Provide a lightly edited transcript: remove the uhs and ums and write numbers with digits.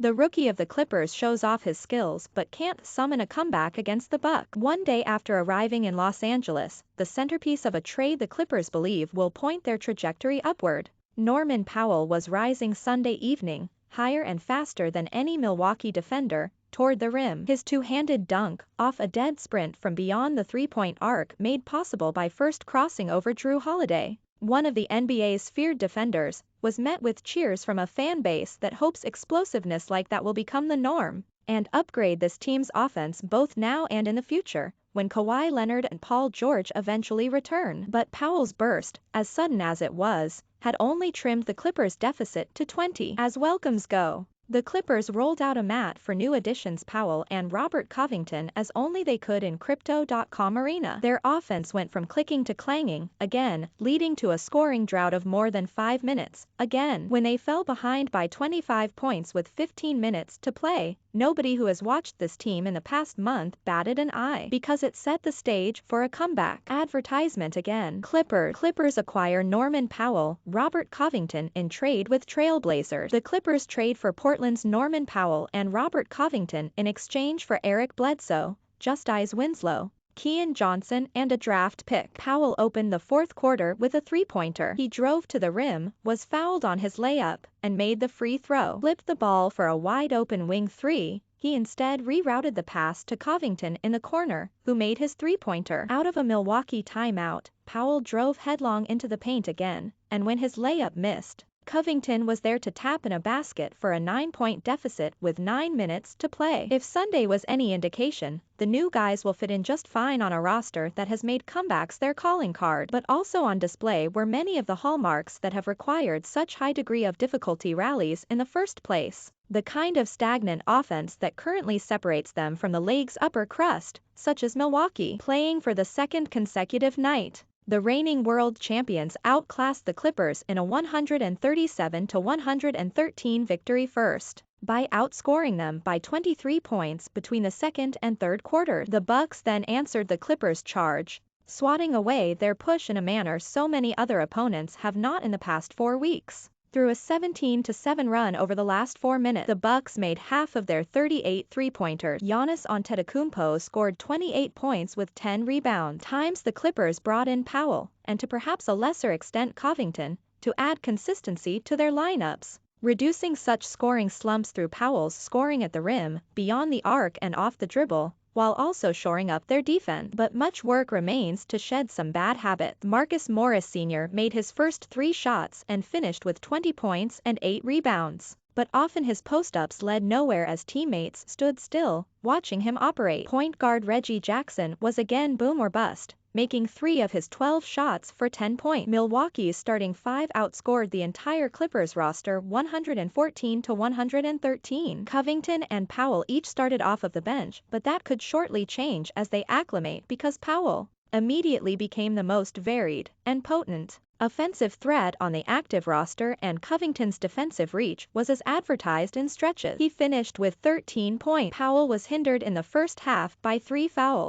The rookie of the Clippers shows off his skills but can't summon a comeback against the Bucks. One day after arriving in Los Angeles, the centerpiece of a trade the Clippers believe will point their trajectory upward. Norman Powell was rising Sunday evening, higher and faster than any Milwaukee defender, toward the rim. His two-handed dunk, off a dead sprint from beyond the three-point arc made possible by first crossing over Drew Holiday, one of the NBA's feared defenders, was met with cheers from a fan base that hopes explosiveness like that will become the norm and upgrade this team's offense both now and in the future, when Kawhi Leonard and Paul George eventually return. But Powell's burst, as sudden as it was, had only trimmed the Clippers' deficit to 20. As welcomes go, the Clippers rolled out a mat for new additions Powell and Robert Covington as only they could in Crypto.com arena. Their offense went from clicking to clanging, again, leading to a scoring drought of more than 5 minutes, again. When they fell behind by 25 points with 15 minutes to play, nobody who has watched this team in the past month batted an eye, because it set the stage for a comeback. Advertisement again. Clippers acquire Norman Powell, Robert Covington in trade with Trailblazers. The Clippers trade for Portland's Norman Powell and Robert Covington in exchange for Eric Bledsoe, Justice Winslow, Keon Johnson and a draft pick. Powell opened the fourth quarter with a three-pointer. He drove to the rim, was fouled on his layup, and made the free throw. Flipped the ball for a wide-open wing three. He instead rerouted the pass to Covington in the corner, who made his three-pointer. Out of a Milwaukee timeout, Powell drove headlong into the paint again, and when his layup missed, Covington was there to tap in a basket for a 9-point deficit with 9 minutes to play. If Sunday was any indication, the new guys will fit in just fine on a roster that has made comebacks their calling card. But also on display were many of the hallmarks that have required such high degree of difficulty rallies in the first place. The kind of stagnant offense that currently separates them from the league's upper crust, such as Milwaukee. Playing for the second consecutive night, the reigning world champions outclassed the Clippers in a 137-113 victory first, by outscoring them by 23 points between the second and third quarters. The Bucks then answered the Clippers' charge, swatting away their push in a manner so many other opponents have not in the past 4 weeks. Through a 17-7 run over the last 4 minutes, the Bucks made half of their 38 three-pointers. Giannis Antetokounmpo scored 28 points with 10 rebounds. Times the Clippers brought in Powell, and to perhaps a lesser extent Covington, to add consistency to their lineups, reducing such scoring slumps through Powell's scoring at the rim, beyond the arc and off the dribble, while also shoring up their defense. But much work remains to shed some bad habits. Marcus Morris Sr. made his first 3 shots and finished with 20 points and 8 rebounds. But often his post-ups led nowhere as teammates stood still, watching him operate. Point guard Reggie Jackson was again boom or bust, making 3 of his 12 shots for 10 points. Milwaukee's starting 5 outscored the entire Clippers roster 114-113. Covington and Powell each started off of the bench, but that could shortly change as they acclimate because Powell immediately became the most varied and potent offensive threat on the active roster, and Covington's defensive reach was as advertised in stretches. He finished with 13 points. Powell was hindered in the first half by 3 fouls.